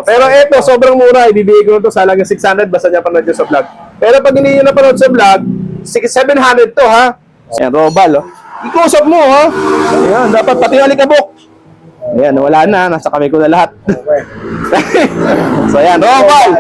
Pero eto, sobrang mura. Ibibigay ko to sa halagang 600 basta niya panood nyo sa vlog. Pero pag hindi nyo napanood sa vlog, 700 to ha. Ayan, robal oh. Ikusap mo ha. Ayan, dapat pati alikabok. Ayan, wala na. Nasa kamay ko na lahat. Okay. So ayan, robal.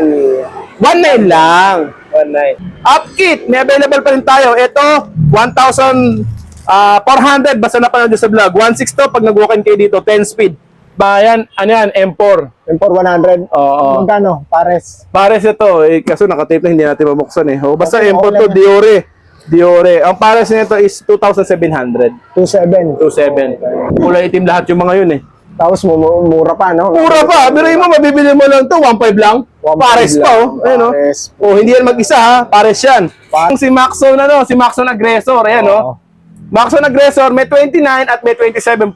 1.9 lang. 1.9. Upkit, may available pa rin tayo. Ito, 1,400 basta napanood nyo sa vlog. 1.6 to pag nag-walk-in kayo dito, 10 speed. Bayan, ano yan, M4. M4 100. Oo. Magkano? Pares. Pares ito, eh, kaso nakatape na hindi natin mabuksan eh. O, basta Okay, M4 okay to, lang. Diore. Diore. Ang pares nito is 2,700. 2.7. 2,700. Kulay itim lahat yung mga yun eh. Tapos mura pa, no? Pura pa. Biruin mo, mabibili mo lang to 1.5 lang. 1.5 Pares pa oh. Ayan oh. Pares. Oh, hindi yan mag-isa ha. Pares yan. Si Maxon ano, si Maxon Aggressor. Ayan oh. Maxon Aggressor may 29 at may 27.5.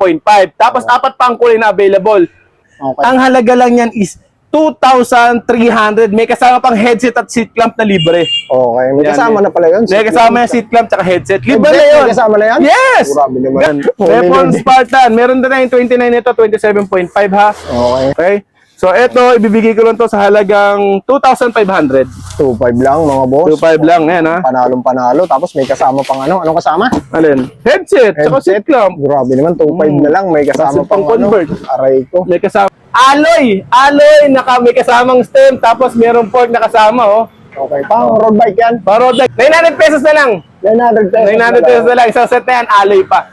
Tapos apat pa ang kulay na available. Okay. Ang halaga lang yan is 2,300. May kasama pang headset at seat clamp na libre. Okay. May Yan, kasama na pala yun. May kasama yung seat clamp at headset. Libre na Headset, yun. may kasama na yan? Yes! Grabe naman. Weapon Spartan. Meron din na yung 29 nito, 27.5 ha. Okay. Okay? So, eto, ibibigay ko lang to sa halagang 2,500. 2.5 lang, mga boss. 2,500 lang, yan ha. Panalong panalo. Tapos may kasama pang ano? Anong kasama? Alin? Headset, tsaka seat clamp. Grabe naman, 2.5 na lang. May kasama Kasi pang pang-convert. Aray ko. May kasama. Alloy! Alloy! May kasamang stem, tapos merong fork na kasama, oh. Okay. Pang road bike yan. Paro, 900 pesos na lang. 900 pesos. 900 pesos na lang. Isang set na yan, alloy pa.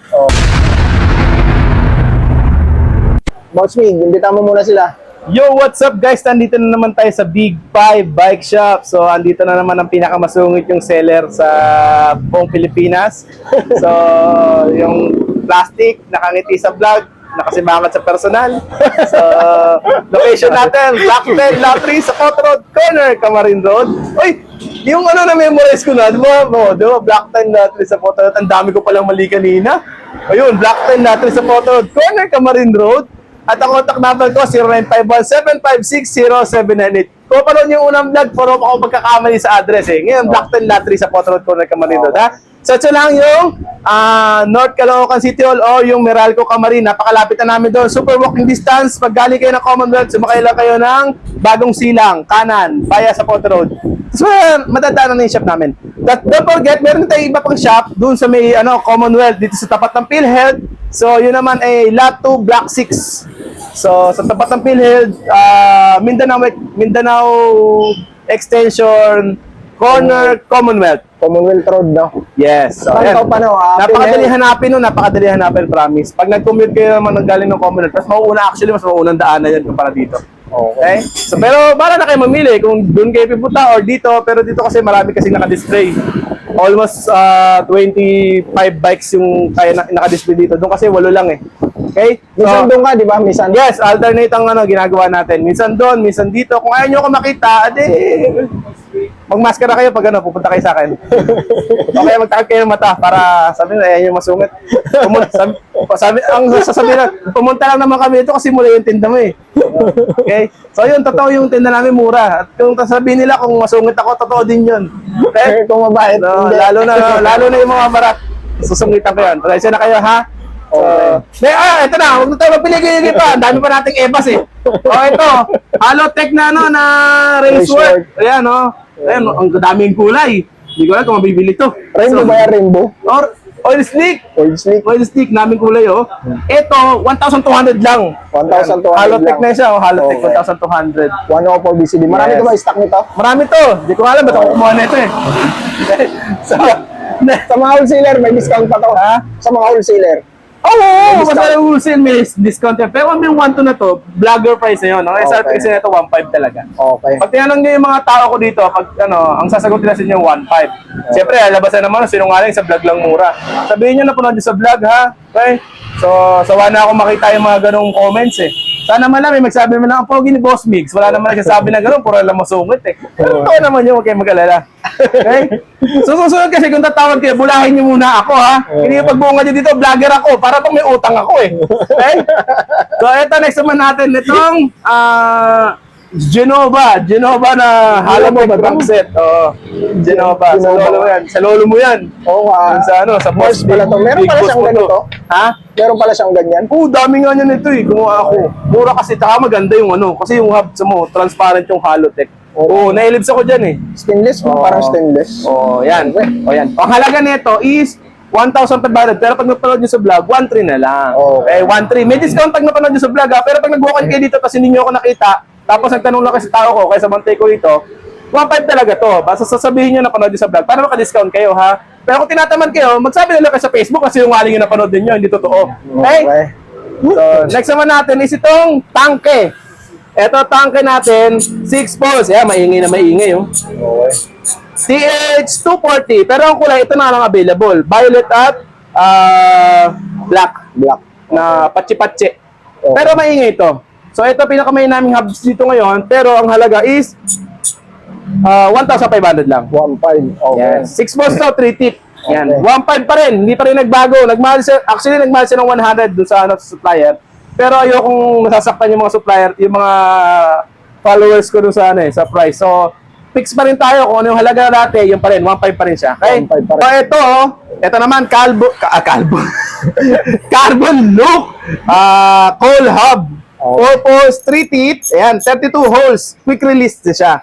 Boss Mig, imbita mo muna sila. Yo, what's up guys? Nandito na naman tayo sa Big 5 Bike Shop. So, andito na naman ang pinakamasungit yung seller sa buong Pilipinas. So, yung plastic, nakangiti sa vlog, nakasimangat sa personal. So, location natin, Block 10, Lot 3 sa Port Road Corner, Camarin Road. Uy, yung ano na-memorize ko na, di ba, Block 10, Lot 3 sa Port Road. Ang dami ko palang mali kanina. Ayun, Block 10, Lot 3 sa Port Road Corner, Camarin Road. At ang contact number ko, 0951-756-0798. Kung panood yung unang vlog, puro ako magkakamali sa address eh. Ngayon, Block 10, Lot 3 sa Port Road Corner, Camarin Road, ha? So, ito lang yung North Caloocan City Hall o yung Meralco Camarin. Napakalapit na namin doon. Super walking distance. Pag galing kayo ng Commonwealth, sumakay lang kayo ng Bagong Silang, kanan, via sa Port Road. So, madadaanan na yung shop namin. But don't forget, meron tayong iba pang shop doon sa may Commonwealth, dito sa tapat ng PhilHealth. So, yun naman ay Lot 2, Block 6. So, sa tapat ng PhilHealth, Mindanao Extension, Corner, Commonwealth. Commonwealth Road, no? Yes. So, ayan. Napakadali hanapin nun, napakadali hanapin, promise. Pag nag-commute kayo naman ng galing ng Commonwealth, mas mauunang daanan yan kumpara dito. Okay? So, pero para na kayo mamili kung doon kayo pipunta or dito, pero dito kasi marami kasing naka-display. Almost 25 bikes yung kaya naka-display dito. Doon kasi 8 lang eh. Okay? Minsan doon ka, di ba? Minsan. Yes, alternate ang ginagawa natin. Minsan doon, minsan dito. Kung ayaw nyo ako makita, ade, magmaskara kayo pag pupunta kayo sa akin. Okay, magtakip kayo ng mata para sabi nyo, ayan yung masungit. Sasabihin na, pumunta lang naman kami dito kasi mula yung tinda mo eh. Okay? So yun, totoo yung tinda namin mura. At kung sasabihin nila kung masungit ako, totoo din yun. Okay? Kung mabait. No, lalo na yung mga barat. Susungitan ko yan. Pasensya na kayo ha. So, ito na, huwag na tayo magpiligay pa. Ang dami pa nating ebas eh. Ito, Halotech na na racework. Ayan ayan, ang daming kulay. Hindi ko alam kung mabibili to. Rainbow ba yan? Rainbow? Or oil slick. Oil slick. Oil slick, naming kulay Ito, 1,200 lang. 1,200 Halotech lang. na siya, Halotech, Okay. 1,200. 104 BCD. Marami Yes. ka ba stock nito? Marami to. Hindi ko alam, ba't ako kumuha na ito eh. So, Sa mga wholesaler, may discount pa to. Ha? Sa mga wholesaler. Oo, discount. basta yung wholesale may discount yan. Pero kung yung 1.2 na to, vlogger price na yun. Ang SRP Okay. kasi na ito, 1.5 talaga. Okay. Pag tinanong nyo yung mga tao ko dito, pag ang sasagot nila sa inyo 1.5. Siyempre, labasan naman, sinungaling sa vlog lang mura. Sabihin nyo na punod sa vlog, ha? Okay? So, sawa na ako makita yung mga ganong comments eh. Sana man lang, may magsabi naman ang pogi ni Boss Migs. Wala naman nagsasabi na gano'n, puro lang masungit eh. Pero totoo naman yun, huwag kayong mag-alala. Okay? So, susunod kasi kung tatawag kayo, bulahin nyo muna ako ha. Hindi yung pagbunga nyo dito, vlogger ako, para pang may utang ako eh. Okay? So, ito, next naman natin, itong Genova na Halotech ba to? crank set. Oo. Genova. Sa Genova. lolo mo yan. Sa lolo mo yan. Oo nga. Sa ano, sa Mars pala to. Meron big pala boss siyang mo to. ganito? Ha? Meron pala siyang ganyan? Oo, dami nga niya nito eh. Kumuha ako. Mura kasi, taka maganda yung ano. Kasi yung hub sa mo, transparent yung Halotech. Oo, nailibs ako dyan eh. Stainless mo? Oo. Parang stainless. Oh, yan. O yan. Ang halaga nito is 1,500. Pero pag napanood nyo sa vlog, 1,300 na lang. Okay. 1,300. May discount pag napanood nyo sa vlog ha. Pero pag nag-walk-in kayo dito tapos hindi nyo ako nakita, tapos nagtanong lang kayo sa tao ko, kaya sa bantay ko dito, 1,500 talaga to. Basta sasabihin nyo na panood nyo sa vlog para maka-discount kayo ha. Pero kung tinatamad kayo, magsabi na lang kayo sa Facebook kasi yung aling yung napanood ninyo, hindi totoo. Okay? So, next naman natin is itong tangke. Ito tangke natin, 6 poles. Ayan, maingay na maingay oh. Okay. TH240, pero ang kulay ito na lang available. Violet at black Black. na patsi-patsi. Okay. Pero maingay ito. So ito pinakamay naming hubs dito ngayon, pero ang halaga is 1,500 lang. 1.5. Okay. Yan. 6 volts to, 3 tip. Yan. Okay. 1.5 pa rin, hindi pa rin nagbago. Nagmahal siya, actually nagmahal siya ng 100 dun sa ano, sa supplier. Pero ayokong masasaktan yung mga supplier, yung mga followers ko dun sa ano sa price. So fix pa rin tayo kung ano yung halaga dati, yung pa rin, 1.5 pa rin siya. Okay? 1.5 pa rin. So ito naman, carbon look, coal hub, 4 poles, 3 teeth, ayan, 32 holes, quick release na siya.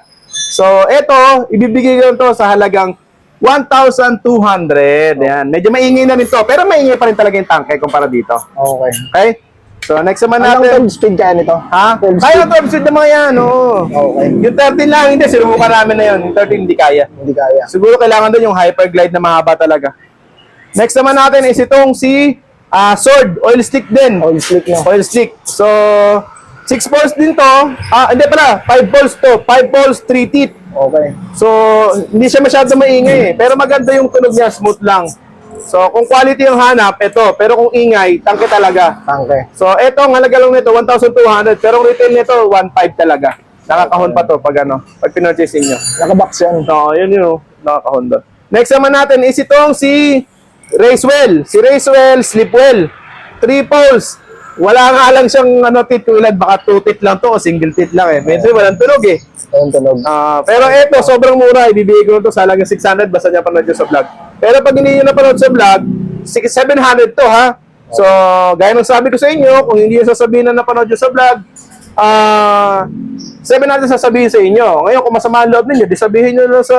So ito, ibibigay ko to sa halagang 1,200. Ayan, medyo maingay na rin to, pero maingay pa rin talaga yung tangke kumpara dito. Okay. Okay? So next naman Anong natin. top speed kaya nito? Ha? Full Kaya speed? to, episode na mga yan, oo. Okay. Yung 13 lang, hindi. Sinubukan namin na yun. Yung 13 hindi kaya. Hindi kaya. Siguro kailangan doon yung hyperglide na mahaba talaga. Next naman natin is itong si sword, oil stick din. Oil slick na. Oil stick. So, 6 poles din to. Hindi pala, 5 poles to. 5 poles, 3 teeth. Okay. So, hindi siya masyado maingay eh. Pero maganda yung tunog niya, smooth lang. So, kung quality yung hanap, ito. Pero kung ingay, tangke talaga. Tangke. So, ito, ang halaga lang nito, 1,200. Pero ang retail nito, 1,500 talaga. Nakakahon pa to pag ano, pag pinurchasing nyo. Nakabox yan. No, yun yun, nakakahon doon. Next naman natin is itong si Racewell. Si Racewell, Slipwell. 3 poles. Wala nga lang siyang ano, teeth tulad, baka 2 teeth lang to o single teeth lang eh. Medyo walang tunog eh. Ayun, tunog. Pero ito, sobrang mura. Ibibigay ko to sa halagang 600 basta niya panood nyo sa vlog. Pero pag hindi nyo napanood sa vlog, 700 to ha. So, gaya ng sabi ko sa inyo, kung hindi nyo sasabihin na napanood nyo sa vlog, 700 sasabihin sa inyo. Ngayon, kung masama ang loob ninyo, di sabihin nyo na sa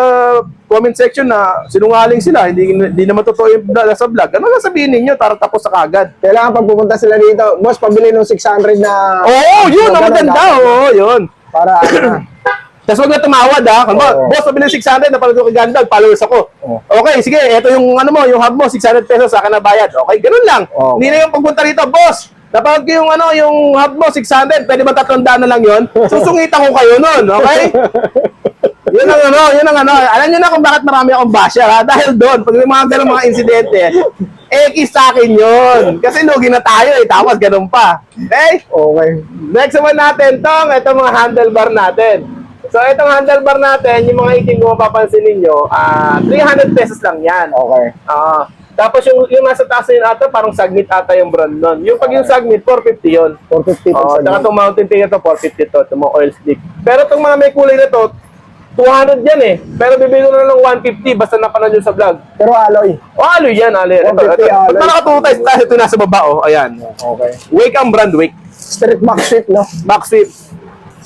comment section na sinungaling sila, hindi naman totoo yung sa vlog. Ano na sabihin ninyo? Tara tapos sa kagad. Kailangan pag pupunta sila dito, boss, pabili ng 600 na... Oo, yun, ang maganda. Oo, yun. Para ano, Tapos huwag na tumawad ha. Kung Oo. boss, pabili ng 600 na pala kay Gandalf, followers ako. Oo. Okay, sige, ito yung ano mo, yung hub mo, 600 pesos sa akin na bayad. Okay, ganun lang. Oo. Hindi na yung pagpunta rito, boss. Napag yung ano, yung hub mo, 600, pwede ba 300 na lang yun? Susungitan ko kayo nun, okay? Yun ang ano. Alam niyo na kung bakit marami akong basher ha? Dahil doon, pag may mga ganun mga insidente, sa akin yun. Kasi lugi na tayo eh, tapos ganun pa. Okay? okay. Next naman natin, itong mga handlebar natin. So, itong handlebar natin, yung mga itim kung mapapansin ninyo, 300 pesos lang yan. Okay. Tapos yung nasa taas na yun ata, parang Sagmit ata yung brand nun. Yung pag yung Sagmit, 450 yun. 450 Tsaka sa itong Mountain Peak ito, 450 to, itong mga oil slick. Pero itong mga may kulay na to, 200 yan eh. Pero bibigyan ko na lang 150 basta napanood yun sa vlog. Pero alloy. Alloy yan, alloy. Ito. 150 alloy. Pag nakatutay tayo, ito nasa baba, ayan. Okay. Wake ang brand, Wake. Street back sweep, no? Back sweep.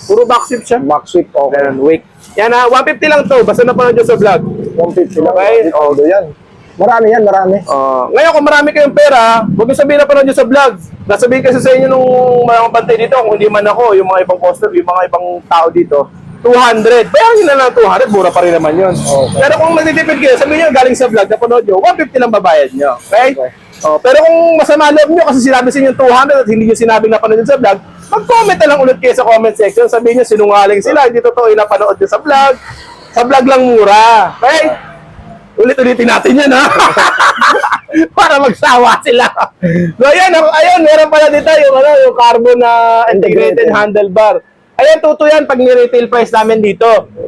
Puro back sweep siya. Back sweep, okay. Ayan, Wake. Yan 150 lang to, basta napanood yun sa vlog. 150 lang. Okay. Todo yan. Marami yan, marami. Ngayon, kung marami kayong pera, huwag niyo sabihin na panood nyo sa vlog. Nasabihin kasi sa inyo nung mga bantay dito, kung hindi man ako, yung mga ibang customer, yung mga ibang tao dito, 200. Bayaran nyo na lang 200, mura pa rin naman yun. Okay. Pero kung magtitipid kayo, sabihin nyo galing sa vlog, napanood nyo, 150 lang babayad nyo. Okay? Okay. Pero kung masama loob nyo kasi sinabi sa inyo 200 at hindi nyo sinabing napanood nyo sa vlog, mag-comment na lang ulit kayo sa comment section. Sabihin nyo sinungaling sila, hindi totoo yung napanood nyo sa vlog. Sa vlog lang mura. Okay? Ulit-ulitin natin yan, ha? Para magsawa sila. So, ayun, meron pala dito yung carbon na integrated handlebar. Ayan, tuto yan pag ni-retail price namin dito.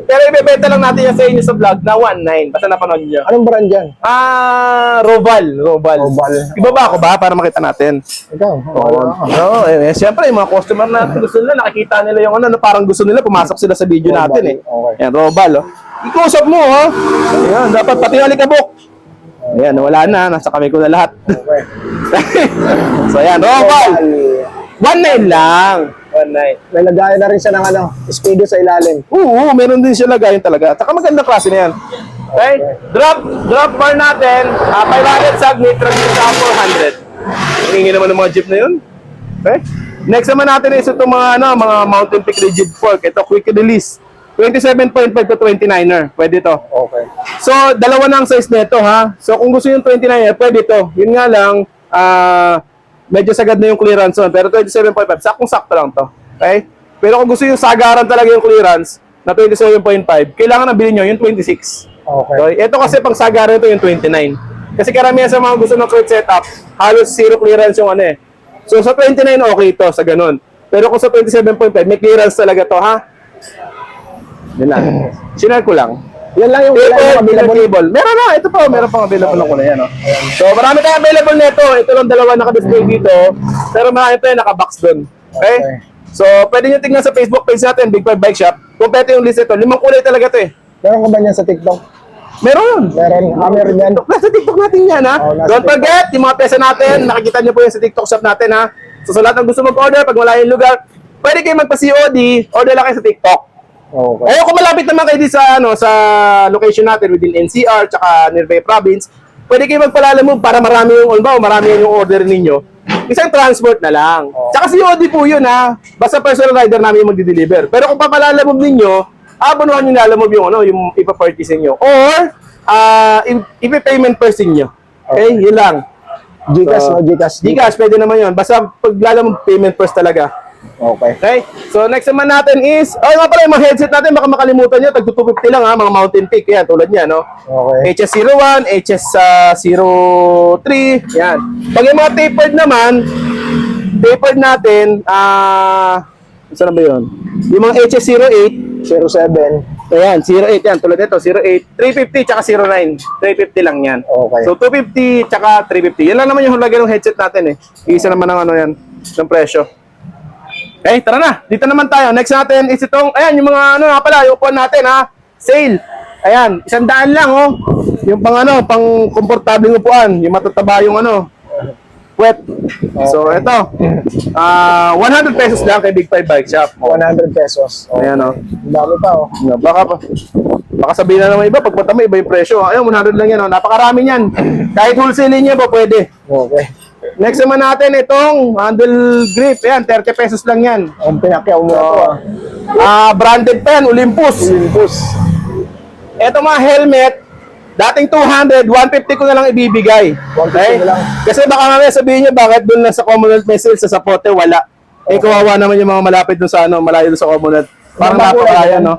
Pero ibebenta lang natin yan sa inyo sa vlog na 1.9. Basta napanood nyo. Anong brand yan? Roval. Roval. Ibaba ako ba para makita natin? Ikaw. No, siyempre, yung mga customer natin gusto nila, nakikita nila yung ano, parang gusto nila, pumasok sila sa video Roval, natin eh. okay. Yan, Roval, oh. Ikusap mo, oh. Ayan, dapat pati yung alikabok. Ayan, wala na, nasa kamay ko na lahat. Okay. So, ayan, Roval. 1.9 lang. 1.9. May lagayan na rin siya ng speedo sa ilalim. Oo, meron din siya lagayan talaga. At saka maganda klase na yan. Okay? Drop bar natin, 500 sag, nitro sa 400. Hingi naman ng mga jeep na yun. Okay? Next naman natin is itong mga Mountain Peak Rigid Fork. Ito, quick release. 27.5 to 29er. Pwede to. Okay. So, dalawa na ang size nito, ha? So, kung gusto yung 29er, pwede to. Yun nga lang, medyo sagad na yung clearance on. Pero 27.5, sakong-sakto lang to. Okay? Pero kung gusto yung sagaran talaga yung clearance na 27.5, kailangan na bilhin nyo yung 26. Okay. So, ito kasi pang sagaran ito yung 29. Kasi karamihan sa mga gusto ng quick setup, halos zero clearance yung ano eh. So, sa 29, okay ito, sa ganun. Pero kung sa 27.5, may clearance talaga to, ha? Yan lang. Sinare ko lang. Yan lang yung available. Cable. Meron na, ito pa, meron pang available na kulay yan, no? So, marami tayong available nito. Ito lang dalawa naka-display dito. Pero marami pa yung naka-box doon. Okay? So, pwede nyo tingnan sa Facebook page natin, Big 5 Bike Shop. Kompleto yung list ito. 5 kulay talaga ito eh. Meron ka ba niyan sa TikTok? Meron. Meron yan. Nasa TikTok natin yan, ha? Oh, nasa Don't forget, yung mga pesa natin, nakikita nyo po yan sa TikTok shop natin, ha? So, sa lahat ng gusto mag-order, pag wala yung lugar, pwede kayo magpa-COD, order lang kayo sa TikTok. Okay. Ayun, kung malapit naman kayo sa sa location natin within NCR tsaka nearby province, pwede kayo magpalalamove para marami yung marami yung order ninyo. Isang transport na lang. Tsaka COD po yun, ha. Basta personal rider namin yung magdi-deliver. Pero kung papalalamove ninyo, abonuhan yung lalamove yung yung ipa-purchase niyo or ipa-payment first niyo. Okay, yun lang. Gcash, So, no? Gcash. Gcash, pwede naman yun. Basta pag lalamove, payment first talaga. Okay. Okay? So, next naman natin is, nga pala, yung mga headset natin, baka makalimutan nyo, tag 250 lang ha, mga Mountain Peak, yan, tulad niya, no? Okay. HS01, HS03, yan. Pag yung mga tapered naman, tapered natin, saan na ba yun? Yung mga HS08, 07. ayan, 08 yan, tulad nito, 08, 350, tsaka 09, 350 lang yan. Okay. So, 250, tsaka 350. Yan lang naman yung hulagay ng headset natin eh. Isa naman ng yan, ng presyo. Okay, tara na. Dito naman tayo. Next natin is itong, ayan, yung mga nga pala, yung upuan natin, ha. Sale. Ayan, 100 lang, oh. Yung pang komportableng upuan. Yung matataba yung wet. So, ito. 100 pesos lang kay Big 5 Bike Shop. 100 pesos. Okay. Ayan, oh. Ang dami pa, oh. Baka sabihin na naman iba, pagpunta mo, iba yung presyo. Ayun, 100 lang yan, oh. Napakarami yan. Kahit wholesale niya ba, pwede. Okay. Next naman natin itong handle grip. Ayan, 30 pesos lang yan. Ang pinakyaw mo ito, Branded pa yan, Olympus. Ito mga helmet, dating 200, 150 ko na lang ibibigay. 150 na lang. Kasi baka mamaya sabihin nyo, bakit doon lang sa Commonwealth may sale, sa Sapote, wala. Eh, kawawa naman yung mga malapit doon sa malayo doon sa Commonwealth. Parang Ano ba napakaya, kulay? no?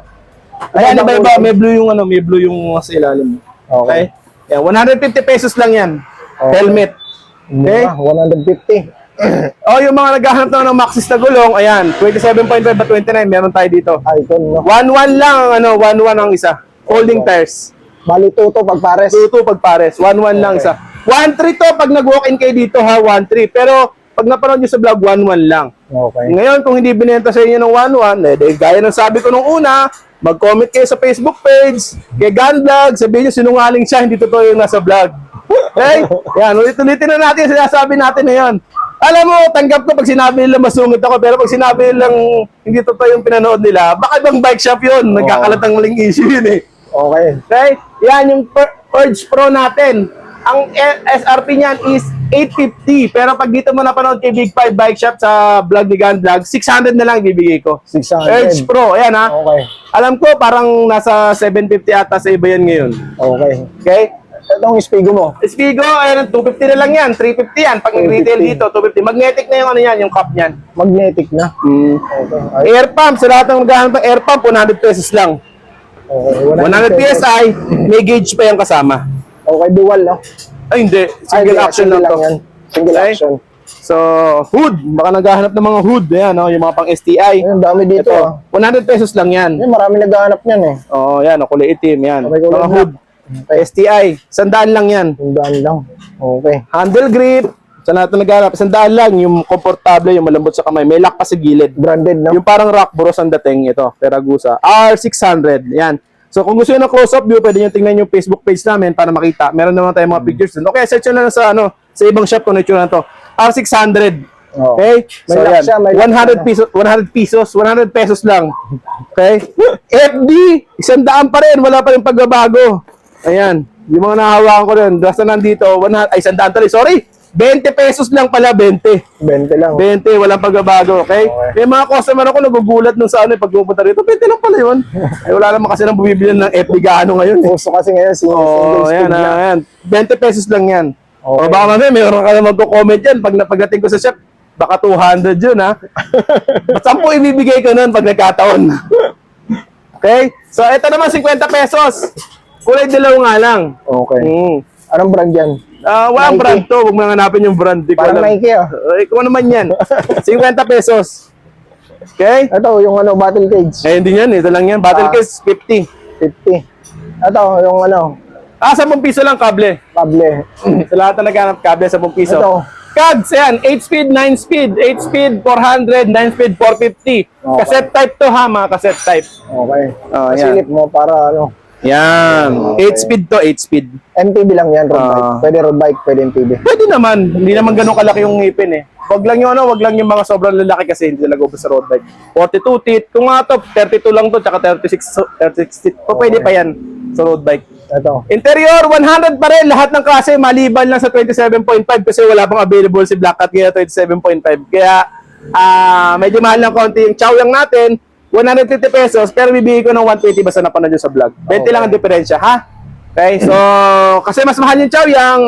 Ayan, iba-iba, may blue yung may blue yung sa ilalim. Okay. Yan, 150 pesos lang yan. Okay. Helmet. Okay? 150. Oh, yung mga naghahanap naman ng Maxis na gulong, ayan, 27.5 at 29, meron tayo dito. Icon, no? 1.1 lang ang 1.1 ang isa. Folding tires. Bali, tuto pag pares. 2.2 pag pares. 1.1 lang isa. 1.3 to pag nag-walk-in kayo dito, ha, 1.3. Pero pag napanood nyo sa vlog, 1.1 lang. Okay. Ngayon, kung hindi binenta sa inyo ng 1.1, gaya ng sabi ko nung una, mag-comment kayo sa Facebook page, kay Gun Vlog, sabihin nyo sinungaling siya, hindi totoo yung nasa vlog. Okay? Yan, ulit-ulitin na natin yung sinasabi natin na yan. Alam mo, tanggap ko pag sinabi nila masungit ako, pero pag sinabi nilang hindi totoo yung pinanood nila, baka ibang bike shop yun. Nagkakalatang maling issue yun eh. Okay. Okay? Yan yung Urge Pro natin. Ang SRP niyan is 850. Pero pag dito mo napanood kay Big 5 Bike Shop sa vlog ni Gun Vlog, 600 na lang ibibigay ko. 600. Urge Pro, ayan ha. Okay. Alam ko parang nasa 750 ata sa iba yan ngayon. Okay. Okay? Itong Spigo mo. Spigo, ayan, 250 na lang yan. 350 yan. Pag retail 250. dito, 250. Magnetic na yung yan, yung cup niyan. Magnetic na. Okay. Ay, Air pump, sa lahat ng maghahanap ng air pump, 100 pesos lang. okay. 100 PSI, may gauge pa yung kasama. Okay, dual, no? Ay, hindi. Ay, Single action lang to. yan. Single Okay? action. So, hood. Baka naghahanap ng mga hood. Ayan, no? Yung mga pang STI. Ayun, dami dito. Ito, 100 pesos lang yan. Ayun, marami naghahanap niyan eh. Oh, yan, kulay itim, yan. Okay, kulay Mga hood. Okay. STI, 100 lang yan. Yung daan lang. Okay. Handle grip, sa lahat na naghahanap, 100 lang. Yung komportable, yung malambot sa kamay. May lock pa sa gilid. Branded, no? Yung parang rock bros ang dating, ito, Terragusa. R600, yan. So kung gusto nyo ng close-up view, pwede nyo tingnan yung Facebook page namin para makita. Meron naman tayong mga pictures dun. Okay, search nyo lang sa, sa ibang shop kung ano yung na to. R600. Oh. Okay? May So lock yan, siya, may lock 100 pesos lang. Okay? FD, 100 pa rin, wala pa rin pagbabago. Ayan, yung mga nahawakan ko rin, basta nandito, 100 tuloy, sorry, 20 pesos lang pala, 20. 20 lang. 20, walang pagbabago, okay? May mga customer ako nagugulat nung sa pag pupunta rito, 20 lang pala yun. Ay, wala naman kasi nang bumibili ng FD gaano ngayon. Puso kasi ngayon, single Ayan, speed na. ayan. 20 pesos lang yan. Okay. O baka mamaya, mayroon ka na magko-comment yan pag napagdating ko sa shop. Baka 200 yun, ha? Ba't 10 ibibigay ko nun pag nagkataon? Okay? So, ito naman, 50 pesos. Kulay dilaw nga lang. Okay. Mm. Anong brand yan? Walang Nike. brand to. Huwag mo nang hanapin yung brand. Di ko Parang alam. Nike, ah. Ikaw naman yan. 50 pesos. Okay? Ito, yung battle cage. Eh, hindi yan. Ito lang yan. Battle case, 50. 50. Ito, yung 10 piso lang kable. kable. Sa lahat na naghanap kable, 10 piso. Ito. Cags, yan. 8 speed, 9 speed. 8 speed, 400. 9 speed, 450. Okay. Cassette type to ha, mga cassette type. Okay. Oh, yan. Silip mo para Yan. 8 speed to 8 speed. MTB lang yan, road bike. Pwede road bike, pwede MTB. Pwede naman. Hindi naman ganun kalaki yung ngipin eh. Wag lang yung wag lang yung mga sobrang lalaki kasi hindi talaga ubos sa road bike. 42 teeth. Kung nga to, 32 lang to, tsaka 36 teeth. Pwede pa yan sa road bike. Ito. Interior, 100 pa rin. Lahat ng klase, maliban lang sa 27.5 kasi wala pang available si Black Cat kaya 27.5. Kaya, medyo mahal ng konti yung chow yang natin. 150 pesos, pero bibigay ko ng 120 basta napanood nyo sa vlog. 20 lang ang diferensya, ha? Okay, so, kasi mas mahal yung chow yang,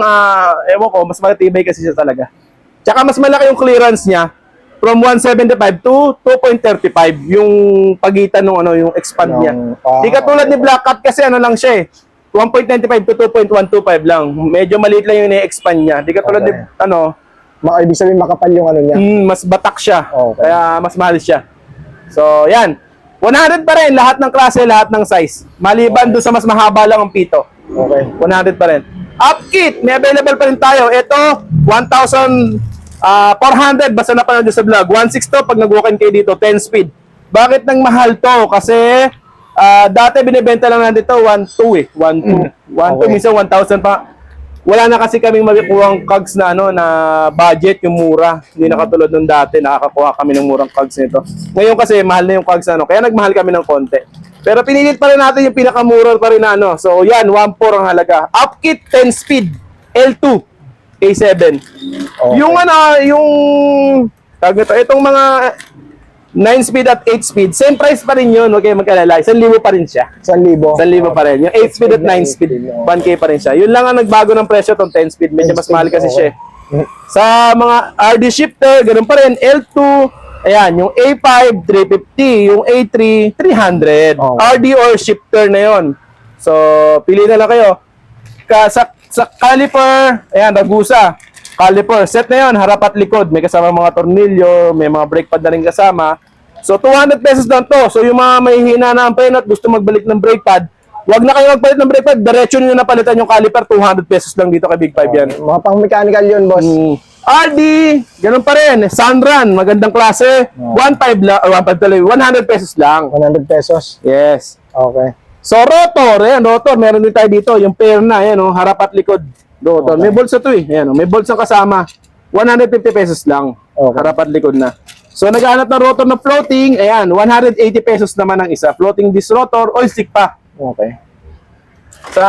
ewan ko, mas matibay kasi siya talaga. Tsaka mas malaki yung clearance niya from 175 to 2.35 yung pagitan ng yung expand niya. Di katulad ni Black Cat kasi lang siya eh. 1.95 to 2.125 lang. Medyo maliit lang yung i-expand niya. Di katulad ni Ibig sabihin makapal yung niya. mas batak siya. Okay. Kaya mas mahal siya. So, yan. 100 pa rin lahat ng klase, lahat ng size. Maliban doon sa mas mahaba lang ang pito. Okay. 100 pa rin. Upkit, may available pa rin tayo. Ito, 1,400 basta napanood nyo sa vlog. 1.6 to pag nag-walk-in kayo dito, 10 speed. Bakit nang mahal to? Kasi dati binibenta lang natin ito 1.2 eh. 1.2. 1.2 Okay. minsan 1,000 pa. Wala na kasi kaming magkukuhang cogs na na budget yung mura. Hindi na katulad nung dati nakakakuha kami ng murang cogs nito. Ngayon kasi mahal na yung cogs kaya nagmahal kami ng konti. Pero pinilit pa rin natin yung pinakamura pa rin na So yan, 1.4 ang halaga. Upkit 10 speed L2 A7. Okay. Yung tawag nito, itong mga 9 speed at 8 speed, same price pa rin yun. Okay, mag-alala. 1,000 pa rin siya. 1,000. 1,000 pa rin. Yung 8 speed at 9 speed, 1K pa rin siya. Yun lang ang nagbago ng presyo tong 10 speed. Medyo 10 mas mahal kasi speed, siya. Sa mga RD shifter, ganun pa rin. L2, ayan, yung A5, 350. Yung A3, 300. Oh. RD or shifter na yon. So, pili na lang kayo. Sa caliper, ayan, Ragusa. Caliper, set na yon, harap at likod. May kasama mga tornilyo, may mga brake pad na rin kasama. So, 200 pesos lang to. So, yung mga may hina na ang preno at gusto magbalik ng brake pad, wag na kayo magpalit ng brake pad. Diretso nyo na palitan yung caliper, 200 pesos lang dito kay Big 5 yan. Mga pang-mechanical yun, boss. RD, ganun pa rin. Sunrun, magandang klase. 100 pesos lang. 100 pesos. Yes. Okay. So, rotor, ayan, rotor. Meron din tayo dito, yung pair na, ayan, harap at likod. Rotor. Okay. May bolsa to eh. Ayan, may bolsa kasama. 150 pesos lang. Okay. Harap at likod na. So, naghahanap ng rotor na floating. Ayan, 180 pesos naman ang isa. Floating disc rotor, oil stick pa. Okay. Sa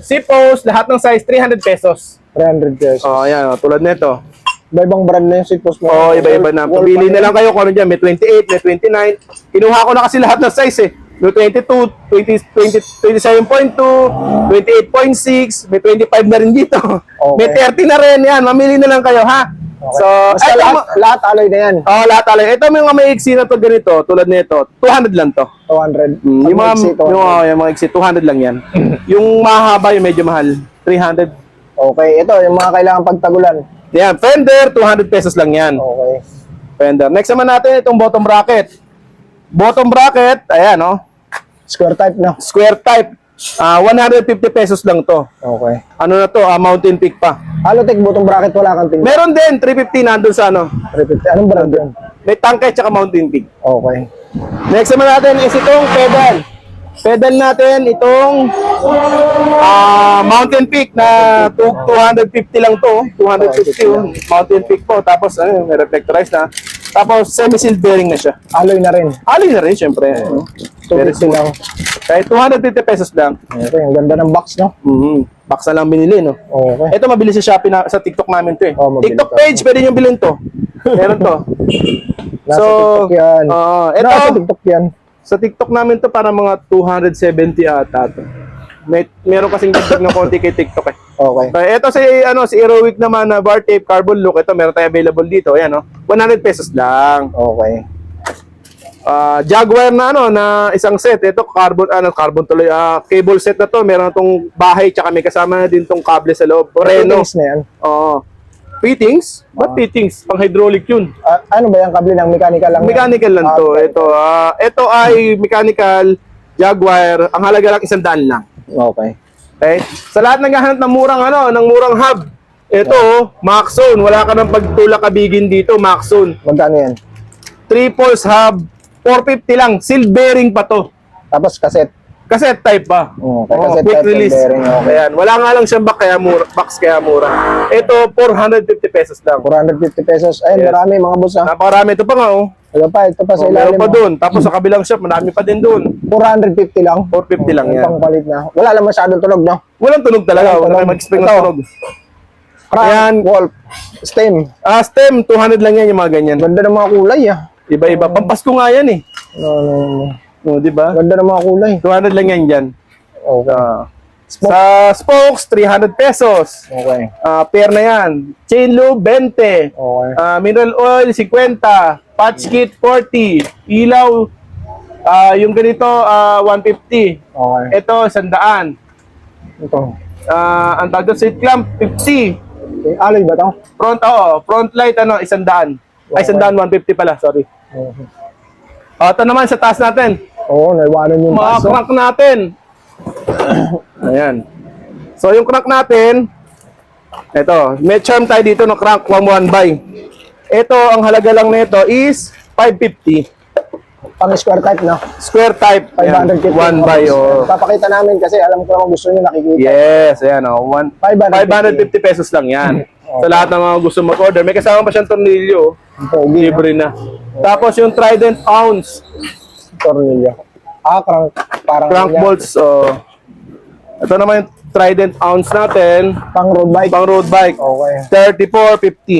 C-post, lahat ng size, 300 pesos. 300 pesos. Oh, ayan, tulad nito. Iba-ibang brand na yung seat post mo. Oh, iba-iba na. Pumili na lang kayo kung ano dyan. May 28, may 29. Kinuha ko na kasi lahat ng size eh. May 22, 27.2, 28.6, may 25 na rin dito. Okay. May 30 na rin. Yan, mamili na lang kayo, ha? Okay. So, Basta eto lahat alloy na yan. oh, lahat alay. Ito may mga maiksi na to ganito, tulad nito. 200 lang to. 200. Yung mga, Pag-exit, 200. yung mga exit, 200 lang yan. Yung mahaba, yung medyo mahal, 300. Okay, ito yung mga kailangan pagtagulan. Yan, fender, 200 pesos lang yan. Okay. Fender. Next naman natin itong bottom bracket. Bottom bracket, ayan, oh. Square type na. Square type. 150 pesos lang to. Okay. Ano na to? Mountain Peak pa. Halotech bottom bracket, wala kang tingin. Meron din, 350 nandun sa ano. 350. Anong brand yun? May tangkay tsaka Mountain Peak. Okay. Next naman natin is itong pedal. Pedal natin itong Mountain Peak na 250 lang to. 250 oh. Mountain Peak po. Tapos may reflectorized na. Tapos semi-sealed bearing na siya. Alloy na rin. Alin na rin, syempre. Very 250 lang. Kahit 250 pesos lang. Okay, ang ganda ng box, no? Box na lang binili, no? Okay. Ito mabilis sa Shopee na, sa TikTok namin to eh. Oh, mabilis TikTok to. page, pwede nyo bilhin to. Meron to. Nasa TikTok yan. Ito, Nasa TikTok yan. sa TikTok namin to para mga 270 ata to. Meron kasing dagdag ng konti kay TikTok eh. Okay. So, ito si Aerowick naman na bar tape carbon look. Ito meron tayo available dito. Ayan, no? 100 pesos lang. Okay. Jaguar na na isang set. Ito carbon tuloy. Cable set na to. Meron tong bahay tsaka may kasama na din tong kable sa loob. Reno. Fittings na yan. Oo. Fittings? Ba't fittings? Pang hydraulic yun. Ano ba yung kable ng mechanical lang? Mechanical lang to. Okay. Ito ay mechanical Jaguar. Ang halaga lang 100 lang. Okay. Okay? Sa lahat ng hahanap ng murang ng murang hub. Ito, Maxzone. Wala ka ng pagtulak kabigin dito, Maxzone. Magkano yan? 3-pulse hub, 450 lang. Seal bearing pa to. Tapos cassette. Cassette type pa. Okay, cassette quick type release. bearing, okay. Ayan. Wala nga lang siyang box kaya mura. Ito, 450 pesos lang. 450 pesos. Ayun, Yes. marami mga boss, ha? Napakarami. Ito pa nga, oh. Ito pa sa Meron ilalim. pa doon. Tapos sa kabilang shop, marami pa din doon. 450 lang. 450 lang yan. Pangpalit na. Wala lang masyadong tunog, no? Walang tunog talaga. Walang Wala tunog. kayo mag-expect ng Ito. tunog. Crank, Ayan. Wolf, stem. Stem, 200 lang yan yung mga ganyan. Ganda ng mga kulay, ah. Iba-iba. Pampasko nga yan eh. No. No, di ba? Ganda ng mga kulay. 200 lang yan dyan. Okay. Sa spokes, 300 pesos. Okay. Pair na yan. Chain lube, 20. Okay. Mineral oil, 50. Patch kit, 40. Ilaw, yung ganito, 150. Okay. Ito, 100. Ito. Ang tawag doon, seat clamp, 50. Okay. Alloy ba ito? Front light, 100. Ay, 100, 150 pala, sorry. Okay. Ito naman sa taas natin. Oo, naiwanan yung Mga paso. crank natin. Ayan. So, yung crank natin, ito, may charm tayo dito ng crank 1 by. Ito, ang halaga lang nito is 550. Pang square type, no? Square type. 550. 1 by, oh. Papakita namin kasi alam ko naman gusto nyo nakikita. Yes, ayan, oh. 550 550 pesos lang yan. Sa lahat ng mga gusto mag-order. May kasama pa siyang tornilyo. Pogi, Libre na. Tapos yung Trident ounce. tornilyo. Crank. Parang Crank ganyan. bolts. Ito naman yung Trident ounce natin. Pang road bike. Pang road bike. Okay.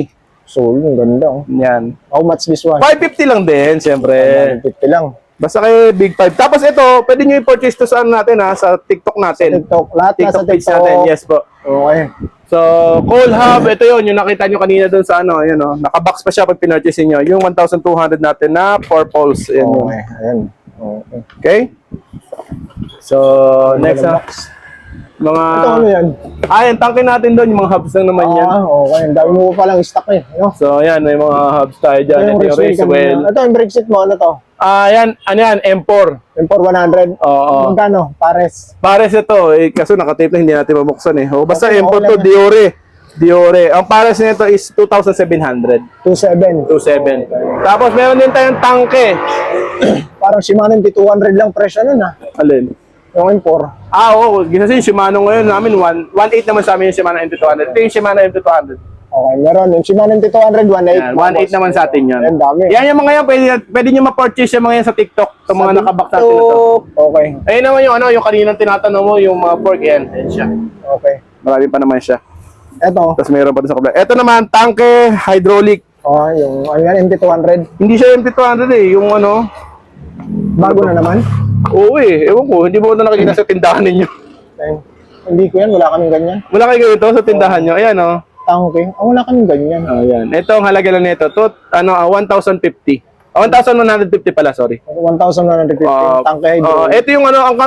34.50. Soul, ang ganda, oh. Yan. How much this one? 550 lang din, siyempre. 150 lang. Basta kayo Big 5. Tapos ito, pwede nyo i-purchase to sa natin sa TikTok natin. TikTok. Lahat na sa TikTok page TikTok. natin. Yes po. Okay. So, Cold Hub, ito yun, yung nakita nyo kanina doon sa ayan o. Nakabox pa siya pag pinurchase nyo. Yung 1,200 natin na 4 poles. Ayan yun. Okay. Ayan. Okay. Okay? So, next na. Mga... Ito ano yan? Yung tangke natin doon, yung mga hubs lang naman yan. Okay. Ang dami mo pa lang stock eh. No? So, ayan, may mga hubs tayo dyan. Ito yung race well. Ito yung brake seat mo. Ano to? Yan, ano yan, M4. M4 100. Oo. Magkano? Pares. Pares ito, kaso nakatape na hindi natin mabuksan eh. Basta Okay, M4 okay to, lang. Diore. Ang pares nito is 2,700. 27. 27. Tapos meron din tayong tangke. Parang Shimano MT200 lang presyo nun ah. Alin? Yung M4. Oo. Kasi yung Shimano ngayon namin, 1.8 naman sa amin yung Shimano MT200. Ito yung Shimano MT200. Okay, meron. Yung Shimano MT200, 1.8. Yan, 1.8 naman sa atin yan. Ang dami. Yan yung mga yan, pwede nyo ma-purchase yung mga yan sa TikTok. Itong mga nakabox natin na to. Okay. Ayun naman yung yung kaninang tinatanong mo, yung mga fork yan. Ayan siya. Okay. Marami pa naman siya. Ito. Tapos meron pa din sa kabila. Ito naman, tangke, hydraulic. Yung ano yan, MT200. Hindi siya MT200 eh, yung Bago na naman. Oo eh, ewan ko, hindi mo ito nakikita sa tindahan ninyo. Okay. Hindi ko yan, wala kaming ganyan. Wala kayo ganito sa tindahan nyo, ayan o. Tangke. Wala kaming ganyan. Ayan, ito ang halaga lang nito, 1,050. 1,150 pala, sorry. 1,150. Tangke hydraulic. Ito yung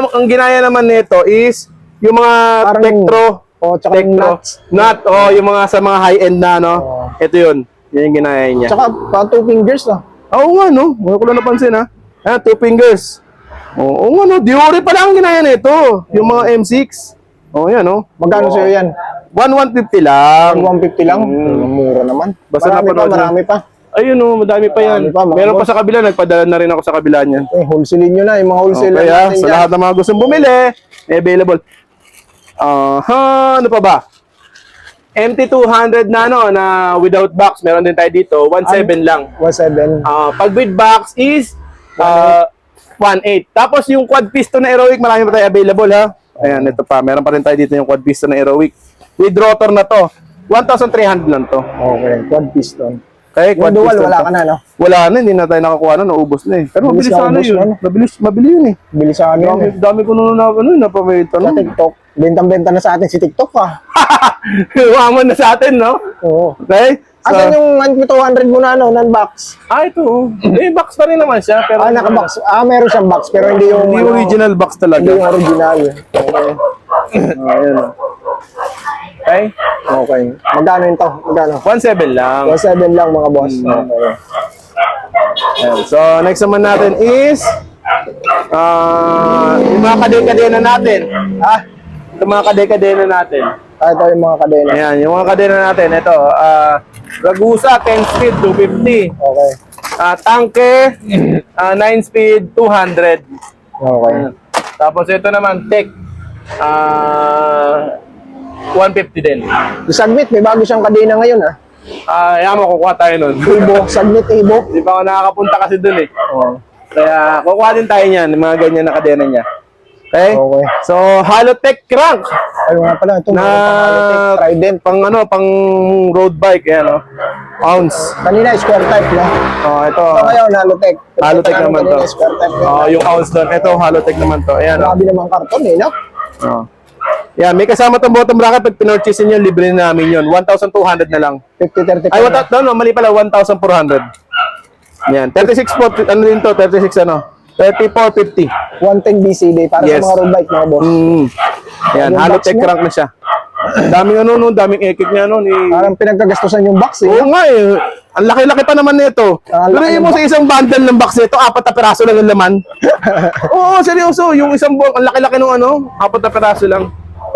ang ginaya naman nito is, yung mga Parang- Tektro O, tsaka yung nuts. Nut, yung mga sa mga high-end na, no? Oo. Ito yun. Yan yung ginaya niya. Tsaka, pa 2 fingers, no? Oo nga, no? Wala ko lang napansin, ha? Ayan, 2 fingers. Oo nga, no? Diori pa lang ang ginaya nito. Yung mga M6. Yan, no? Magkano sa'yo yan? 150 lang. 150 lang? Mura naman. Basta Marami pa, napanood marami pa. Ayun, no? Madami pa yan. Madami pa, mga Meron pa boss. sa kabila. Nagpadala na rin ako sa kabila niyan. Wholesale nyo na, yung mga wholesaler Kaya, natin sa dyan. lahat ng mga gustong bumili, available. Ano pa ba? MT200 na, no? Na without box. Meron din tayo dito. 1.7 lang. 1.7. Pag with box is 1.8. Tapos yung quad piston na Aerowick, marami pa tayo available, ha? Ayan, ito pa. Meron pa rin tayo dito yung quad piston na Aerowick. With rotor na to. 1,300 lang to. Okay, quad piston. Okay, Yung dual, wala to. ka na, no? Wala na, hindi na tayo nakakuha na, naubos na eh. Pero Bilis mabilis na sana ubos yun. na, no? Mabili yun eh. Bili sa amin. Dami, Eh. dami ko nung napamita. Sa TikTok. Bentang-benta na sa atin si TikTok, ah. Waman na sa atin, no? Oo. Okay? So, Asan yung 200 mo na, ano, non-box? ito. Box pa rin naman siya. Pero Naka-box. Meron siyang box, pero hindi yung, Hindi original box talaga. Hindi yung original. Okay. Ayan. Okay? Okay. Magkano yun to? Magkano? 1.7 lang. 1.7 lang, mga boss. Okay. Ayan. So, next naman natin is yung mga kadekadena natin. Yung mga kadekadena natin. Ito yung mga kadena. Ayan, yung mga kadena natin. Ito, Ragusa, 10 speed, 250. Okay. Tanke, 9 speed, 200. Okay. Ayan. Tapos ito naman, Tech, 150 din. Yung Sagmit, may bago siyang kadena ngayon, ah. Ayan mo, kukuha tayo nun. Ibo, Sagmit Ibo. Di pa ako nakakapunta kasi dun eh. Oh. Kaya kukuha din tayo niyan, yung mga ganyan na kadena niya. Okay? Okay. So, Halotech crank. Ayun nga pala, ito Na Trident. pang road bike, ayan o. Ounce. Kanina, square type, no? Ito. Ito ngayon, Halotech. Halotech naman to. Kanina, square type. Yung ounce doon. Ito, Halotech naman to. Ayan o. Grabe naman karton, eh, no? Yan, may kasama tong bottom bracket. Pag pinorchase nyo, libre na namin yun. 1,200 na lang. 50-35. Ay, mali pala, 1,400. Yan, 36 po, ano din to, 36 ano? 3450. 110 BCD para Yes. sa mga road bike, mga boss. Yan, Yung Halotech box mo? crank na siya. Daming daming ekik niya Parang pinagkagastusan yung box, eh. Oo nga eh. Ang laki-laki pa naman nito. Ang laki Pero ng mo sa isang bundle ng box nito, 4 na peraso lang ang laman. Oo, seryoso. Yung isang ang laki-laki nung 4 na peraso lang.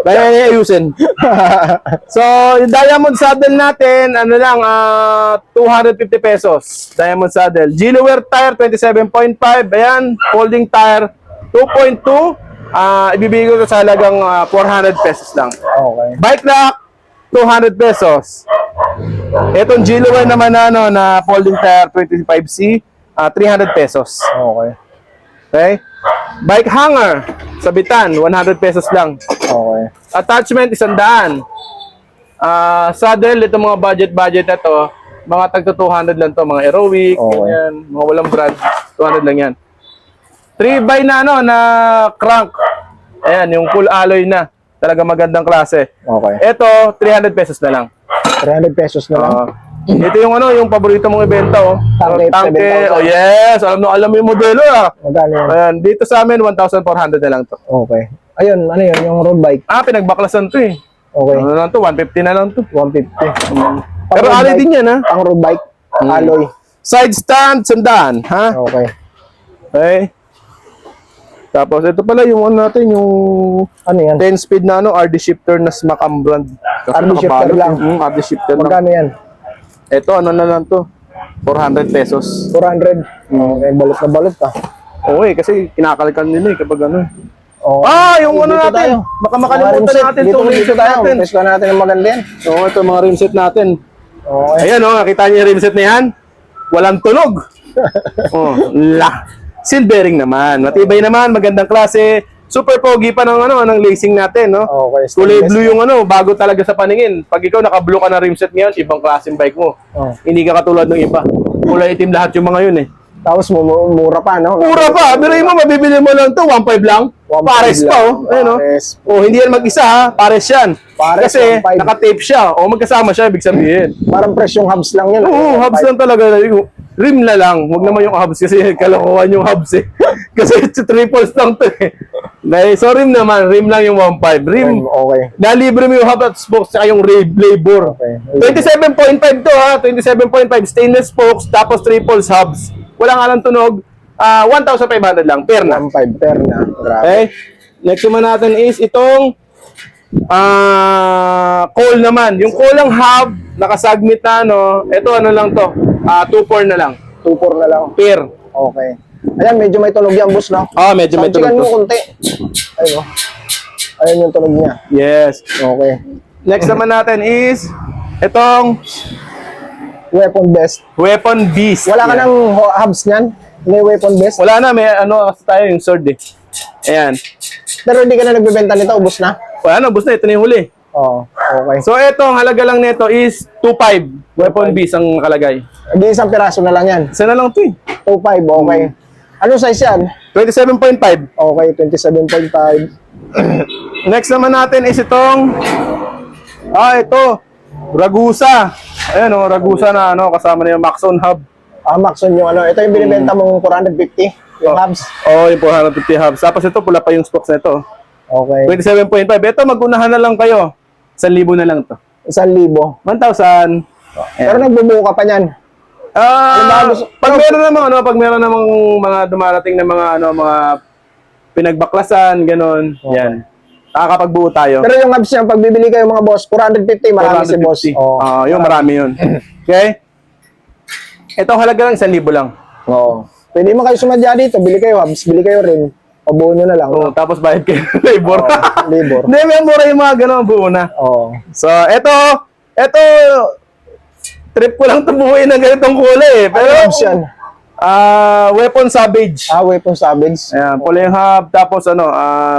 Kaya niya ayusin. So, yung diamond saddle natin, 250 pesos. Diamond saddle. Gilaware tire, 27.5. Ayan, folding tire, 2.2. Ibibigay ko sa halagang 400 pesos lang. Okay. Bike rack, 200 pesos. Etong Gilaware naman na folding tire 25C, 300 pesos. Okay. Okay? Bike hanger, sabitan, 100 pesos lang. Okay. Attachment, 100. Saddle, ito mga budget na to, mga tagto 200 lang to, mga Aerowick, Okay. ganyan, mga walang brand, 200 lang yan. 3x na crank. Ayan, yung full alloy na. Talaga magandang klase. Okay. Ito, 300 pesos na lang. 300 pesos na lang. Ito yung yung paborito mong ibenta, oh. Tanke, Tanke. 7,000. Oh yes, alam mo yung modelo, ah. Magkano yan? Ayan, dito sa amin 1,400 na lang to. Okay. Ayun, ano yun, yung road bike. Pinagbaklasan to eh. Okay. Ano lang to, 150 na lang to. 150. Pero road alloy bike? din yan, ha. Ang road bike, alloy. Side stand, 100, ha. Okay. Okay. Tapos ito pala yung natin, yung Ano yan? 10 speed na RD shifter na Smackam brand. Kasi RD shifter nakabalot, lang? RD shifter lang. Magkano yan? Ito, na lang to. 400 pesos. 400. Okay, balot na balot pa. Okay, kasi kinakalkan nila kapag ano. Okay. Yung Dito natin. tayo. Baka makalimutan Mga rimset. natin Dito, itong dito rimset tayo. natin. Test natin ang maganda yan. Oo, ito mga rimset natin. Okay. Ayan, nakita niyo yung rimset na yan? Walang tunog. Silvering naman. Matibay naman, magandang klase. Super pogi pa ng lacing natin, no? Okay. Kulay stainless. blue yung bago talaga sa paningin. Pag ikaw naka-blue ka na rimset ngayon, ibang klaseng bike mo. Oh. Hindi ka katulad ng iba. Kulay itim lahat yung mga yun eh. Tapos mura pa, no? Mura pa. Pero mo, mabibili mo lang to 1.5 lang. 1.5 Pares pa, lang. oh. Ayun, oh. Pares. Oh, hindi yan mag-isa, ha. Pares yan. Pares, Kasi 1.5. naka-tape siya. O magkasama siya, ibig sabihin. Parang presyong hubs lang yun. Oo, hubs lang talaga. Rim na lang. Huwag naman yung hubs kasi kalokohan yung hubs eh. Kasi triples lang to eh. Dahil, so rim naman, rim lang yung 1.5. Rim, Okay. nalibre mo yung hub at spokes saka yung labor. Okay. 27.5 to ha, 27.5 stainless spokes tapos triple hubs. Wala nga lang tunog. 1,500 lang per na. 1.5 per na. Grabe. Okay? Next naman natin is itong coal naman. Yung coal ng hub, nakasagmit na ano, ito ano lang to, 2.4 na lang 2.4 na lang. per. Okay. Ayan, medyo may tunog yan, boss, no? Medyo may Soundcheckan tunog mo to. konti. Ayun, oh. Ayun yung tunog niya. Yes. Okay. Next naman natin is itong Weapon best. weapon beast. Wala ka Yan. ng hubs niyan? May weapon best? Wala na, may ano kasi tayo yung sword eh. Ayan. Pero hindi ka na nagbebenta nito, ubos na? Wala na, bus na, ito na yung huli. Oo, okay. So ito, ang halaga lang nito is 2.5. Weapon beast ang nakalagay. Hindi isang piraso na lang yan. Isa na lang ito eh. 2.5, okay. Ano size yan? 27.5. Okay, 27.5. Next naman natin is itong ito, Ragusa. Ayan oh, Ragusa na ano, kasama na yung Maxon Hub. Maxon yung ano. Ito yung binibenta mong 450, yung hubs. Yung 450 hubs. Tapos ito, pula pa yung spokes nito. Okay. 27.5. Ito, magunahan na lang kayo. 1,000 na lang to. 1,000. 1,000. Pero nagbubuo ka pa niyan. Pag meron namang mga dumarating na mga pinagbaklasan, ganon, Okay. yan. Nakakapagbuo tayo. Pero yung hubs niya, pag bibili kayo mga boss, 450, marami si boss. 450. Oo. Yung marami yun. Okay? Ito halaga lang 1,000 lang. Oo. Pwede mo kayo sumadya dito, bili kayo hubs, bili kayo rin. Pabuo nyo na lang. Oh, tapos bayad kayo ng labor. Oo, labor. Hindi, may mura yung mga ganon, buo na. Oo. So, ito, trip ko lang tubuhin ng ganitong kulay eh. Pero, Ano hubs yan? weapon savage. Weapon savage. Ayan, pula yung hub, tapos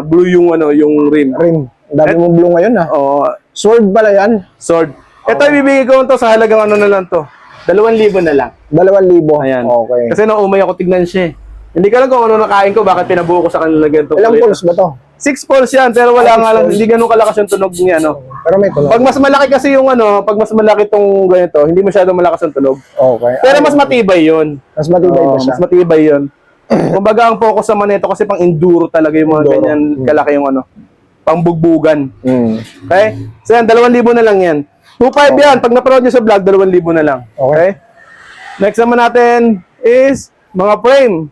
blue yung yung rim. Rim. Ang dami mong blue ngayon ah. Oo, Sword pala yan. sword. Ito, ibibigay ko to sa halagang ano na lang to. 2,000 na lang. 2,000. Ayan. Okay. Kasi naumay ako tignan siya eh. Hindi ka lang kung ano nakain ko, bakit pinabuo ko sa kanila ganito. Ilang pulse ba to? 6 pulse yan, pero wala 6 nga lang, pulse. hindi ganun kalakas yung tunog niya, no? Pero may tunog. Pag mas malaki kasi yung pag mas malaki tong ganito, hindi masyadong malakas ang tunog. Okay. Pero mas matibay yun. Mas matibay Oo, pa siya. mas matibay yun. Kumbaga ang focus naman nito kasi pang enduro talaga yung mga Enduro. ganyan kalaki yung pang bugbugan. Mm. Okay? So yan, 2,000 na lang yan. 2,500 yan. Pag na-proud nyo sa vlog, 2,000 na lang. Okay. Next naman natin is mga frame.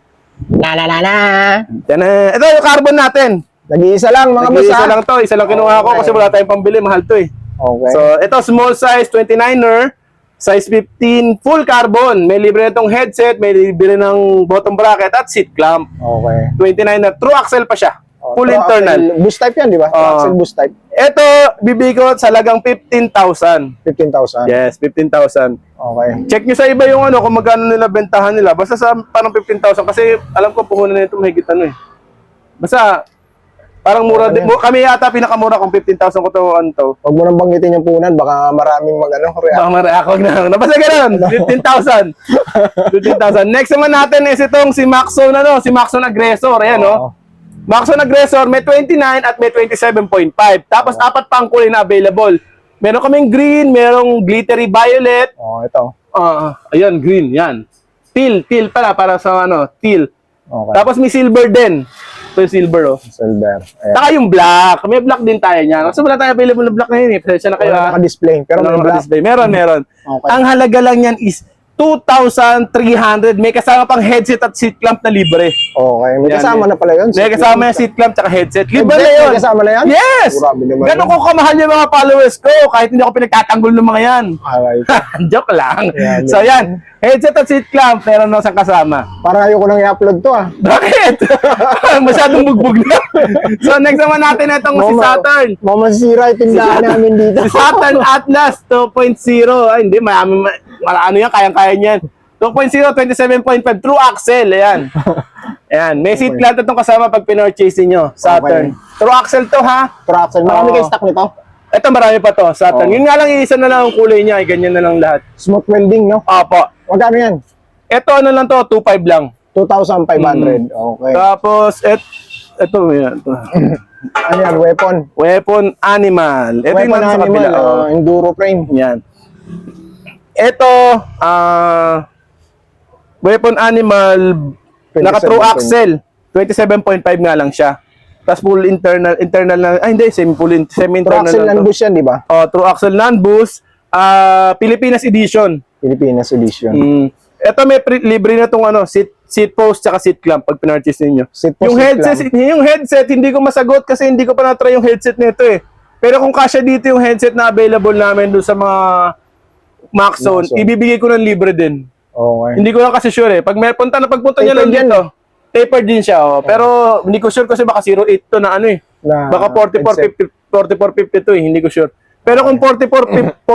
Na. Yan na. Ito yung carbon natin. Nag-iisa lang mga boss Isa ah. lang to. Isa lang kinuha ko Okay. kasi wala tayong pambili. Mahal to eh. Okay. So, ito small size 29er. Size 15 full carbon. May libre na itong headset. May libre ng bottom bracket at seat clamp. Okay. 29er. True axle pa siya. Full True internal. axle. Boost type yan, di ba? True Oo. axle boost type. Ito, bibigay ko sa halagang 15,000. 15,000. Yes, 15,000. Okay. Check nyo sa iba yung kung magkano nila bentahan nila. Basta sa parang 15,000 kasi alam ko puhunan nito mahigit Basta parang mura din. Kami yata pinakamura kung 15,000 ko to Huwag mo nang banggitin yung punan, baka maraming react. Baka ma-react ako na. Basta ganun, 15,000. 15,000. Next naman natin is itong si Maxon si Maxon Aggressor. Ayan Oo. Maxon Aggressor may 29 at may 27.5. Tapos apat pang kulay na available. Meron kaming green, merong glittery violet. Ito. Ayan, green, yan. Teal pala, para sa teal. Okay. Tapos may silver din. Ito yung silver, Silver. Ayan. Saka yung black. May black din tayo niyan. Kasi wala tayo available na black ngayon eh. Pasensya na kayo Wala naka-display. Pero may black. display. Meron. Okay. Ang halaga lang yan is 2,300. May kasama pang headset at seat clamp na libre. Okay. May Yan, kasama yan. na pala yun. May kasama yung seat clamp at headset. Libre na Headset, yun. may kasama na yan? Yes! Grabe naman Ganun yun. ko kamahal yung mga followers ko. Kahit hindi ako pinagtatanggol ng mga yan. Alright. Joke lang. Yan, So yan. Headset at seat clamp. Meron na sa kasama. Parang ayoko nang i-upload to ah. Bakit? Masyadong bugbog na. So next naman natin itong si Saturn. Mamasira yung tindahan namin dito. Si Saturn Atlas 2.0. Ay, hindi. Ano yan? Kayang-kaya niyan. 2.0, 27.5. True axle. Ayan. Ayan. May seat clamp itong kasama pag pinorchase niyo. Saturn. True axle to ha. Traxel. Marami Oo. kayo stock nito. Ito marami pa to. Saturn. Oo. Yun nga lang, isa na lang ang kulay niya. Ay, ganyan na lang lahat. Smooth welding, no? Opo. Magkano yan? Ito ano lang to, 2.5 lang. 2,500. Okay. Tapos, ito, yan. Ano yan? Weapon. Weapon animal. Ito yung Weapon nasa animal. kabila. Oh. Enduro frame. Yan. Ito, weapon animal, naka true 27.5. axle. 27.5 nga lang siya. tas full internal na, hindi, semi-internal Axle lang to. non-bush yan, di ba? True axle non-boost, Pilipinas edition. Pilipinas edition. Ito may libre na tong seat post tsaka seat clamp pag pinurchase ninyo. Seat post, Yung seat headset, yung headset hindi ko masagot kasi hindi ko pa na-try yung headset nito eh. Pero kung kasya dito yung headset na available namin doon sa mga Maxzone, Maxzone. ibibigay ko ng libre din. Okay. Hindi ko lang kasi sure eh. Pag may pagpunta niya lang Tapered yan dito, tapered din siya. Pero hindi ko sure kasi baka 08 to na eh. Na Baka 4450 to eh, hindi ko sure. Pero kung 4455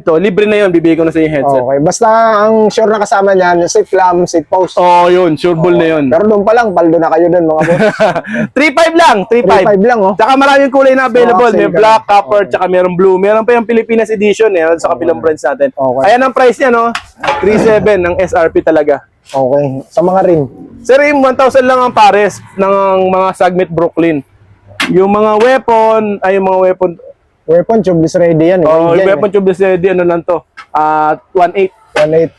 to, libre na yun, bibigay ko na sa yung headset. Okay. Basta ang sure na kasama niyan, seat clamp, seat post. Yun, sure ball na yun. Pero doon pa lang, paldo na kayo doon mga boss. 3.5 lang, 3.5. 3.5 lang, oh. Tsaka maraming kulay na available. Axle May ka black, lang. copper, tsaka merong blue. Meron pa yung Pilipinas edition sa kabilang brands natin. Okay. Ayan ang price niya, no? 3.7 ng SRP talaga. Okay. Sa mga rim. Sir, yung 1,000 lang ang pares ng mga Sagmit Brooklyn. Yung mga weapon, Weapon, tubeless ready yan. yung Yan, weapon tube steady, ano lang to? 1.8. 1.8.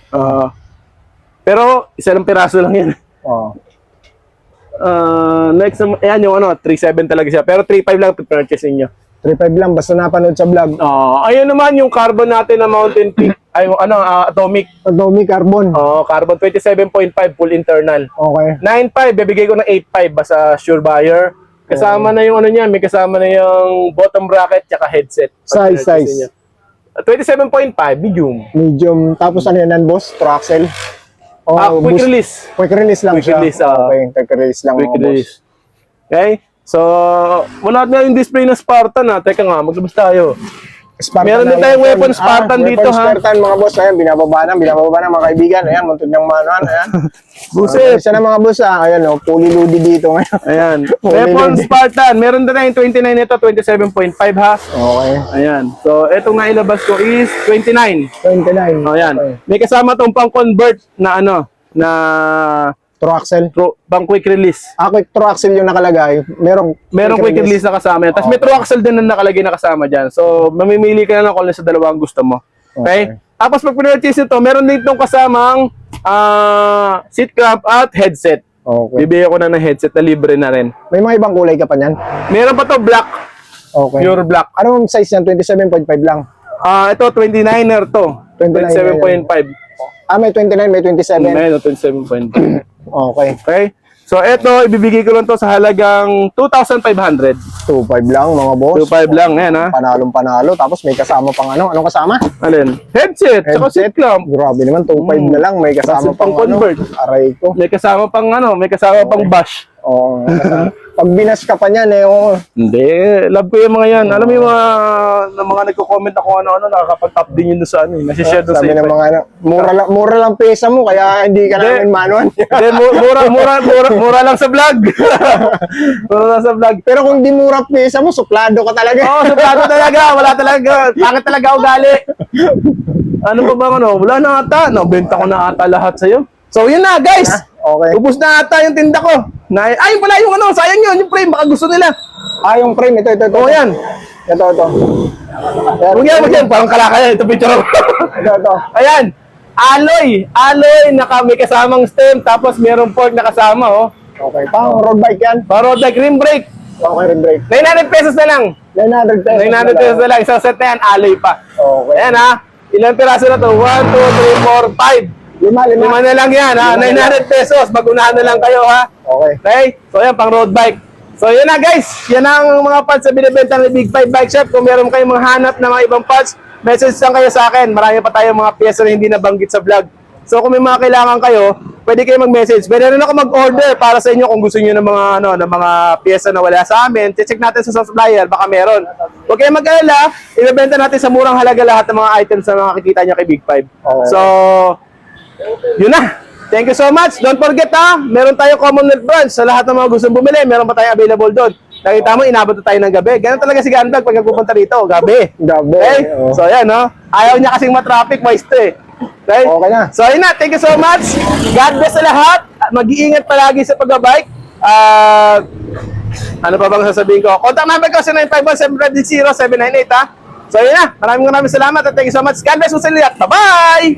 Pero, isa lang piraso lang yan. Oh. Next, ayan yung 3.7 talaga siya. Pero 3.5 lang purchase niyo. 3.5 lang, basta napanood sa vlog. Ayun naman yung carbon natin na Mountain Peak. Ay, atomic. Atomic carbon. Carbon 27.5 full internal. Okay. 9.5, bibigay ko ng 8.5 basta sure buyer. Kasama na yung niyan, may kasama na yung bottom bracket tsaka headset. Size. 27.5, medium. Medium. Tapos ano yan, boss? Troxel? Quick boost- release. Quick release lang Quick siya. release, Okay, quick release lang Quick mga boss. release. Okay? So, wala na yung display na Spartan Teka nga, maglabas tayo. Spartan Meron din na tayong weapon. weapon Spartan dito, weapon ha? Spartan mga boss. Ayan, binababa na mga kaibigan. Ayan, muntud ng manuan. Ayan. Buset. Isa na mga boss. Ayan, fully loaded dito ngayon. Ayan. Fully Weapon loaded. Spartan. Meron din tayong 29 ito, 27.5 ha. Okay. Ayan. So, itong nailabas ko is 29. 29. Ayan. Okay. May kasama tong pang-convert na na Troxel. pang quick release. Quick Troxel yung nakalagay. Merong quick release na kasama yan. Tapos may true axle din na nakalagay na kasama dyan. So, mamimili ka na lang kung alin sa dalawang gusto mo. Okay? Tapos pag pinurchase ito, meron din itong kasamang seat clamp at headset. Okay. Bibigyan ko na ng headset na libre na rin. May mga ibang kulay ka pa niyan? Meron pa to black. Okay. Pure black. Anong size niyan? 27.5 lang. Ito 29er to. 29er 27.5. May 29, may 27. Meron 27.5. Okay. Okay? So ito, ibibigay ko lang to sa halagang 2,500. 2.5 lang mga boss. 2,500 lang, yan ha. Panalong panalo. Tapos may kasama pang ano? Anong kasama? Alin? Headset, saka seat clamp. Grabe naman, 2.5 na lang. May kasama Kasi pang pang-convert. Aray ko. May kasama pang bash. Oo. Pag binas ka pa niyan, Hindi, love ko yung mga yan. Alam mo yung mga nagko-comment ako ano-ano, nakakapag-top din yun sa nasi-share doon sa sabi ng iba. mga mura lang pesa mo, kaya hindi ka namin manuan. Hindi, mura lang sa vlog. Mura lang sa vlog. Pero kung di mura pesa mo, suplado ka talaga. Suplado talaga. Wala talaga. Pangit talaga ugali. Ano pa ba wala na ata. Nabenta ko na ata lahat sa'yo. So, yun na, guys. Okay. Ubus na ata yung tinda ko. Ay, pala yung sayang yun. Yung frame, baka gusto nila. Yung frame, ito. Oo, yan. Ito. Huwag yan. Parang kalakaya. Ito picture ko. Ito. Ayan. Alloy, may kasamang stem, tapos merong fork na kasama, Okay, pang road bike yan. Para like rim brake. Okay, rim brake. 900 pesos na lang. 900 pesos. 900 pesos na lang. Isang set na yan, alloy pa. Okay. Ayan ha. Ilang piraso na to? 1, 2, 3, 4, 5. Lima. Lima na lang yan ha. 900 pesos. Mag-unahan na lang kayo ha. Okay. Okay? So yan, pang road bike. So yan na guys. Yan ang mga parts na binibenta ng Big 5 Bike Shop. Kung meron kayong mga hanap na mga ibang parts, message lang kayo sa akin. Marami pa tayong mga pyesa na hindi nabanggit sa vlog. So kung may mga kailangan kayo, pwede kayo mag-message. Pwede rin ako mag-order para sa inyo kung gusto niyo ng mga ng mga pyesa na wala sa amin. Check natin sa supplier, baka meron. Huwag kayong mag-alala, ibebenta natin sa murang halaga lahat ng mga items na makikita niyo kay Big 5. Okay. So yun na. Thank you so much. Don't forget meron tayong Commonwealth branch sa lahat ng mga gustong bumili. Meron pa tayong available doon. Nakita mo, inabot na tayo ng gabi. Ganun talaga si Gandag pag nagpupunta rito. Gabi. Okay? So yan, ayaw niya kasing matraffic, maestro eh. Okay? Okay na. So yun na. Thank you so much. God bless sa lahat. Mag-iingat palagi sa pagbabike. Ano pa bang sasabihin ko? Contact number ko sa 951-750-798 ha. So yun na. Maraming salamat at thank you so much. God bless mo sa lahat. Bye-bye!